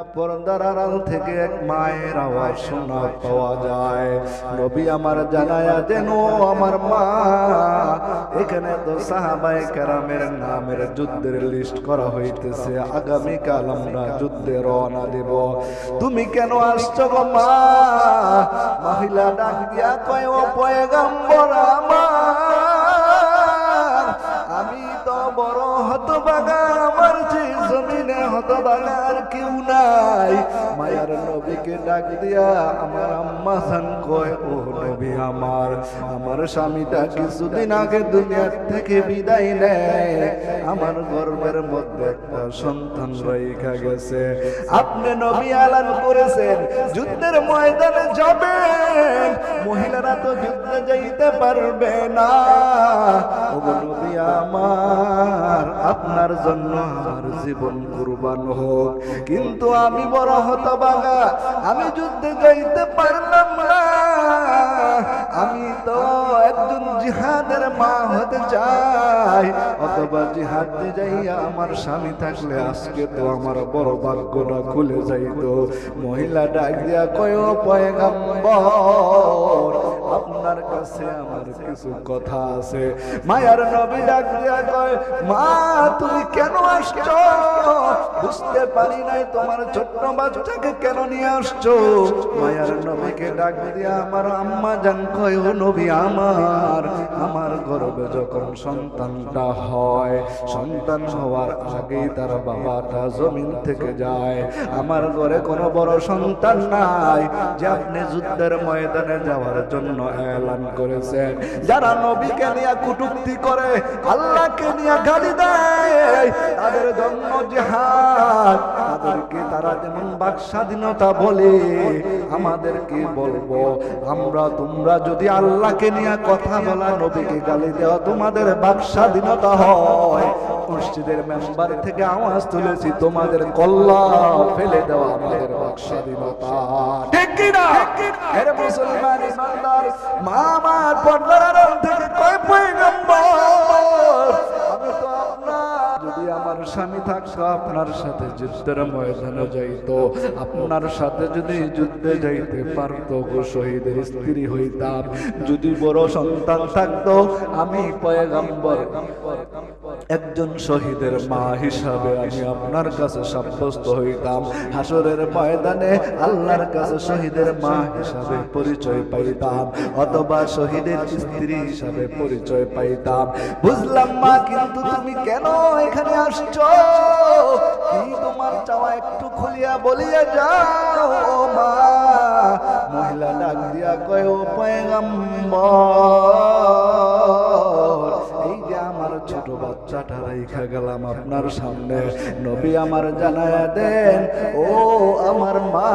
পর্দার আড়াল থেকে এক মায়ের আওয়াজ শোনা পাওয়া যায়। নবী আমার জানায়া দেন, ও আমার মা, এখানে তো সাহাবায়ে কেরামের নামের যুদ্ধের লিস্ট করা হইতেছে, আগামীকাল আমরা যুদ্ধে রওনা দেব, তুমি কেন আসছো গো মা? মহিলা ডাক দিয়া কয়, ও পয়গম্বর আমার, আমি তো বড় হতভাগা, আমার যে জমিনে হতভাগা আর কেউ নাই। মায়ার নবীকে ডাক দিয়া আমার আম্মা জান কয়, ও নবী আমার, আমার স্বামীটা কিছুদিন আগে দুনিয়ার থেকে বিদায় নেয়, আমার গর্ভের মধ্যে একটা সন্তান রাইখা গেছে। আপনি নবী এলান করেছেন যুদ্ধের ময়দানে যাবেন, মহিলারা তো যুদ্ধে যাইতে পারবে না। ও নবী আমার, আপনার জন্য আমার জীবন কুরবান হোক, কিন্তু আমি বড় হতভাগা, আমি যুদ্ধে যাইতে পারলাম না। আমি তো একজন জিহাদের মা হতে চাই, অথবা জিহাদে যাইয়া আমার স্বামী থাকলে আজকে তো আমার বড় ভাগ্যটা খুলে যাইতো। মহিলা ডাক দিয়া কয়, ও পয়গম্বর, আপনার কাছে আমার কিছু কথা আছে। মায়ার নবী ডাক দিয়া কয়, মা তুমি কেন আসছো? বুঝতে পারি নাই তোমার ছোট্ট বাচ্চাকে কেন নিয়ে আসছো। মায়ার নবীকে ডাক দিয়া আমার আম্মা জান কয়, ও নবী আমার, আমার গর্ভে যখন সন্তানটা হয়, সন্তান হওয়ার আগেই তার বাবাটা জমিন থেকে যায়, আমার ঘরে কোনো বড় সন্তান নাই যে আপনি যুদ্ধের ময়দানে যাওয়ার জন্য এলান করেছেন। যারা নবীকে নিয়ে কটূক্তি করে, আল্লাহকে নিয়ে গালি দেয়, তাদের জন্য জিহাদ, তাদেরকে তারা যেমন বাক স্বাধীনতা বলে, আমাদেরকে বলবো আমরা, তোমরা যদি আল্লাহকে নিয়ে কথা বলা, নবীকে গালি দেওয়া তোমাদের বাক স্বাধীনতা হয়, মসজিদের মেম্বার থেকে আওয়াজ তুলেছি, তোমাদের কল্লা ফেলে দেওয়া আমাদের বাক স্বাধীনতা। ঠিক কি না? এর মুসলমান ইমানদার মা আমার পর্দার আড়াল থেকে কয়, পয়গম্বর, আমি তো আপনার, যদি আমার স্বামী থাকতো আপনার সাথে যুদ্ধের ময়দানে যাইতো, আপনার সাথে যদি যুদ্ধে যাইতে পারতো, শহীদের স্ত্রী হইতাম, যদি বড় সন্তান থাকতো, আমি পয়গম্বর একজন শহীদের মা হিসাবে আমি আপনার কাছে সাব্যস্ত হইতাম, হাসরের ময়দানে আল্লাহর কাছে শহীদের মা হিসাবে পরিচয় পাইতাম, অথবা শহীদের স্ত্রী হিসাবে পরিচয় পাইতাম। বুঝলাম মা, কিন্তু তুমি কেন এখানে আসছো? কি তোমার চাওয়া একটু খুলিয়া বলিয়া যাও ও মা। মহিলা ডাক দিয়া কয়, ও পয়গম্বর, এই যে আমার ছোট বাচ্চাটা রাইখা গেলাম আপনার সামনে, নবী আমার জানায়া দেন, ও আমার মা,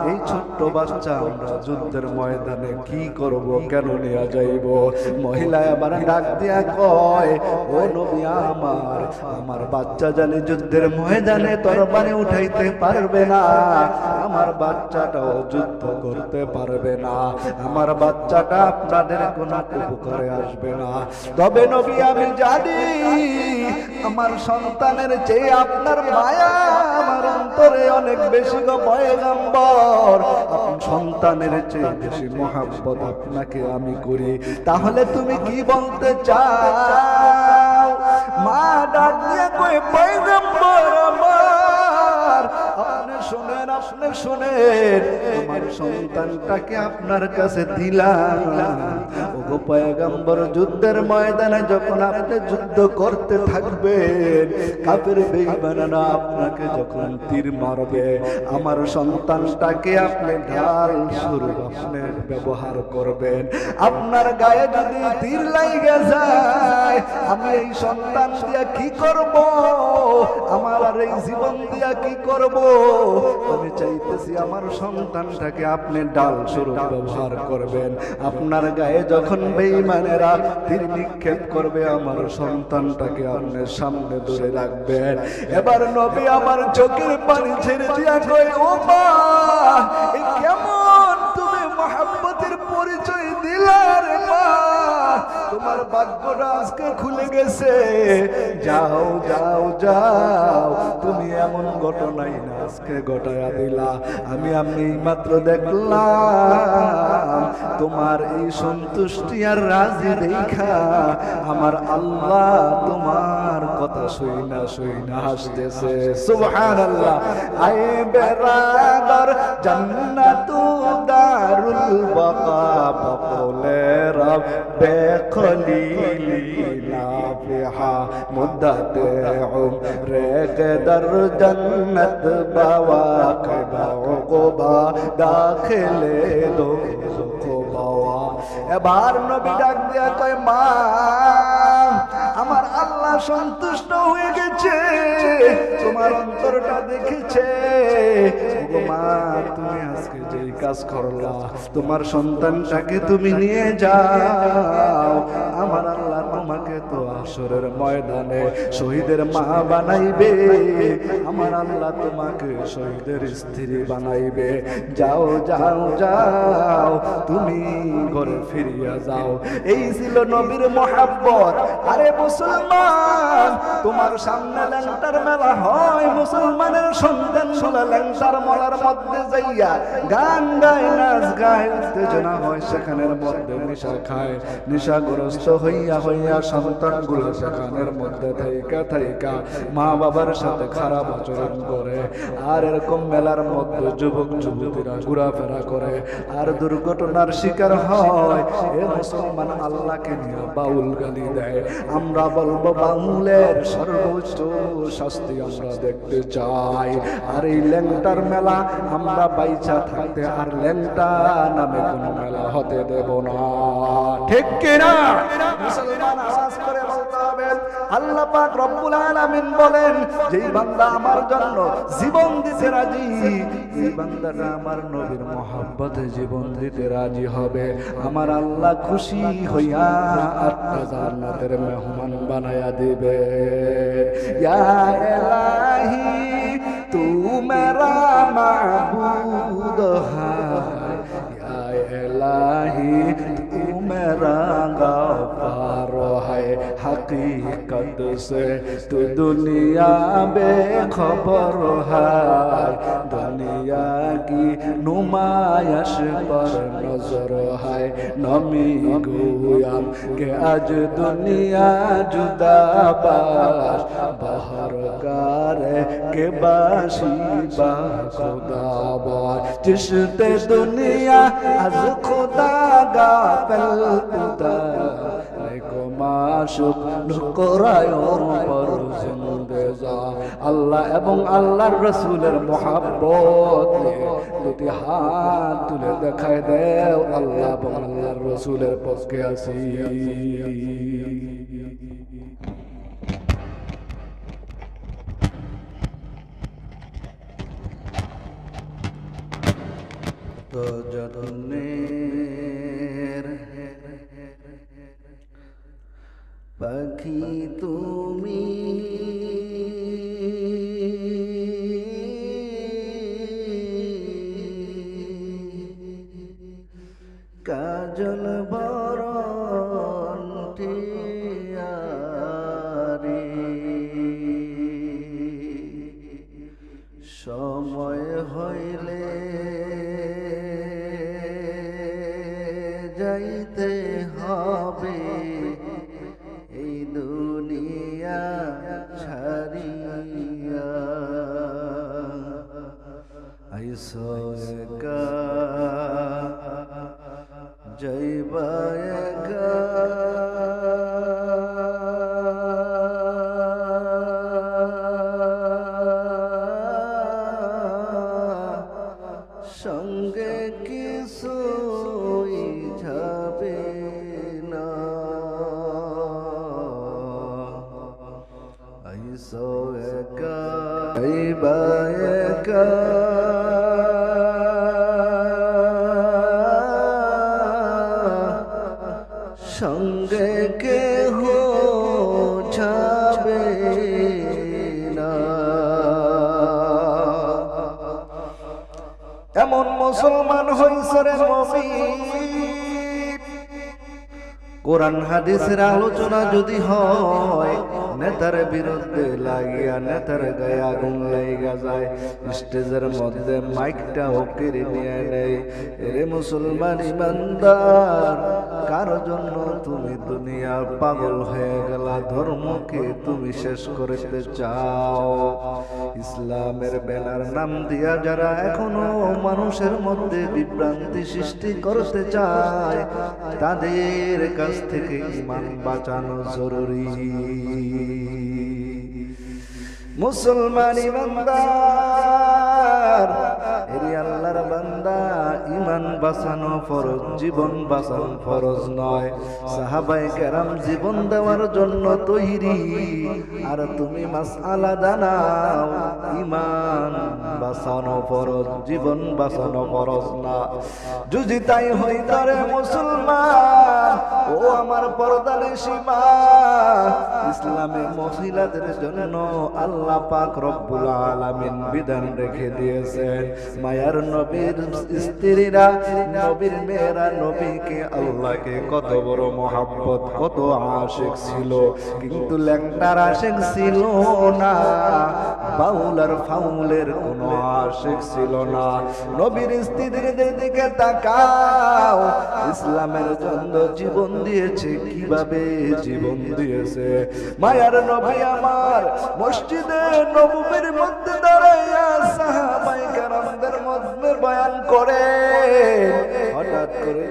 এই ছোট্ট বাচ্চা আমরা যুদ্ধের ময়দানে কি করব, কেন নিয়ে যাইব? মহিলা আবার ডাক দিয়া কয়, ও নবী আমার, আমার বাচ্চা জানি যুদ্ধের ময়দানে তরবারি উঠাইতে পারবে না, আমার বাচ্চাটাও যুদ্ধ করতে পারবে না, আমার বাচ্চাটা আপনাদের কোনো উপকারে আসবে না। তবে নবী আমি জানি আমার সন্তানের চেয়ে আপনার মায়া আমার অন্তরে অনেক বেশি গো পয়গম্বর, আপনার সন্তানের চেয়ে বেশি মহব্বত আপনাকে আমি করি। তাহলে তুমি কি বলতে চাও? মা ডাক দিয়ে কয়, পয়গম্বর আমার, আপনি শুনেন, আপনি শুনেন, আমার সন্তানটাকে আপনার কাছে দিলাম। ওগো পয়গম্বর, যুদ্ধের ময়দানে যখন আপনি যুদ্ধ করতে থাকবেন, কাফের বেঈমানরা আপনাকে যখন তীর মারবে, আমার সন্তানটাকে আপনি ঢাল স্বরূপ আপনি ব্যবহার করবেন। আপনার গায়ে যদি তীর লাগে যায়, আমি এই সন্তান দিয়া কি করব? আমার আর এই জীবন দিয়া কি করব? আমি চাইতেছি আমার সন্তানটাকে আপনি ডাল স্বরূপ ব্যবহার করবেন। আপনার গায়ে যখন বেঈমানেরা তীর নিক্ষেপ করবে, আমার সন্তানটাকে আপনি সামনে ধরে রাখবেন। এবার নবী আমার চোখের পানি ছেড়ে দিয়া কয়, ও মা, এ কেমন তুমি মহব্বতের পরিচয় দিলা রে মা? তোমার তোমার ভাগ্যটা আজকে খুলে গেছে। যাও যাও যাও, তুমি এমন ঘটনাই না আজকে ঘটায়া দিলা। আমি মাত্র দেখলাম তোমার এই সন্তুষ্টি আর রাজি দেখা আমার আল্লাহ তোমার কথা শুইনা শুইনা হাসতেছে। সুবহানাল্লাহ। আয়ে বেরাদার জান্নাতু দারুল বাকা বলে রব্বে খলিলি নাফিহা মুদ্দাতে উমরে কে দর জান্নাত বাওয়া কবা ওবা দাখিলে দো বাওয়া। এবার নবী ডাক দিয়া কয় মা আমার আল্লাহ সন্তুষ্ট হয়ে গেছে, তোমার অন্তরটা দেখেছে। ওগো মা তুমি আজকে যেই কাজ করলা, তোমার সন্তানটাকে তুমি নিয়ে যাও, আমার আল্লাহ তোমাকে তো হাসরের ময়দানে শহীদের মা বানাইবে, আমার আল্লাহ তোমাকে শহীদের স্ত্রী বানাইবে। যাও যাও যাও, তুমি ঘরে ফিরিয়া যাও। এই ছিল নবীর মহাব্বত। আরে মুসলমান, তোমার সামনে ল্যাংটার মেলা হয়, মুসলমানের সন্তানগুলা ল্যাংটার মেলার মধ্যে যাইয়া গান গায়, নাচ গায়, উত্তেজনা হয়, সেখানের মধ্যে নেশা খায়, নেশাগ্রস্ত হইয়া হইয়া সন্তানগুলা সেখানের মধ্যে থাইকা থাইকা মা বাবার সাথে খারাপ আচরণ করে। আর এরকম মেলার মধ্যে যুবক যুবতীরা ঘোরাফেরা করে আর দুর্ঘটনার শিকার হয়। এ মুসলমান আল্লাহকে নিয়ে বাউল গালি দেয়। আমরা বলবো বাউলের সর্বোচ্চ শাস্তি আমরা দেখতে চাই। আর এই ল্যাংটার মেলা আমরা বাইচা থাকতে আর ল্যাংটা নামে কোন মেলা হতে দেব না। ঠিক কিনা? মুসলমান আওয়াজ করে বলতে হবে। আল্লাহ পাক রব্বুল আলামিন বলেন, যেই বান্দা আমার জন্য জীবন দিতে রাজি, এই বান্দাটা আমার নবীর মহব্বতে জীবন দিতে রাজি হবে, আমার আল্লাহ খুশি হইয়া আটটা জান্নাতের মেহমান বানায়া দিবে। ইয়া ইলাহি তু মেরা মাবুদ হ্যায়, ইয়া ইলাহি তু মেরা গফার হ্যায়, हकीकत से तू दुनिया बेखबर है, दुनिया की नुमाइश पर नजर है। नमी गोयाम के आज दुनिया जुदाबाश, बाहर कारे के बाशी बा खुदाबाश, जिसते दुनिया आज खुदा गाफिल तुता আল্লাহ এবং আল্লাহর রাসূলের মহব্বত দুটি হাত তুলে দেখায় দেও, আল্লাহ এবং আল্লাহর রাসূলের পক্ষে আছি। তো যতনের পাখি তুমি, কাজল বরণ টিয়ারি, সময় হইলে যাইতে হবে এই দুনিয়া ছাড়িয়া। আইসো একা যাইবা একা, সঙ্গে কিছুই যাবে না। আইসো একা যাইবা একা, সঙ্গে কেহ যাবে না। এমন মুসলমান হইছে রে মুমিন, কোরআন হাদিসের আলোচনা যদি হয়, নেতার বিরুদ্ধে লাগিয়া নেতার গায়ে আগুন লাইগা যায়, স্টেজের মধ্যে মাইকটা হকিরে নিয়ে নেয়। এরে মুসলমান ইমানদার, কার জন্য তুমি দুনিয়ার পাগল হয়ে গেলা? ধর্মকে তুমি শেষ করতে চাও? ইসলামের ব্যানার নাম দিয়া যারা এখনো মানুষের মধ্যে বিভ্রান্তি সৃষ্টি করতে চায়, তাদের কাছ থেকে ঈমান বাঁচানো জরুরি। মুসলমান ইমানদার, এরি আল্লাহর বান্দা, ঈমান বাঁচানো ফরজ, জীবন বাঁচানো ফরজ নয়। সাহাবায়ে কেরাম জীবন দেওয়ার জন্য তৈরি, আর তুমি মাসআলা জানাও ঈমান বাঁচানো ফরজ, জীবন বাঁচানো ফরজ না। যদি তাই হইতারে মুসলমান, ও আমার পর্দানিশী মা, ইসলামে মহিলাদের জন্য আল্লাহ পাক রব্বুল আলামিন বিধান রেখে দিয়েছেন। মায়ার নবীর স্ত্রীরা, নবীর মেয়েরা নবীকে, আল্লাহকে কত বড় মহব্বত, কত আশিক ছিল, কিন্তু ল্যাংটার আশিক ছিল না, বাউলার ফাউলের কোনো আশিক ছিল না। নবীর স্ত্রীদের দিকে তাকাও, ইসলামের জন্য জীবন দিয়েছে, কিভাবে জীবন দিয়েছে। মায়ার নবী আমার মসজিদে নববীর মধ্যে দাঁড়াইয়া সাহাবায়ে কেরামদের মধ্যে বয়ান করে, হঠাৎ করে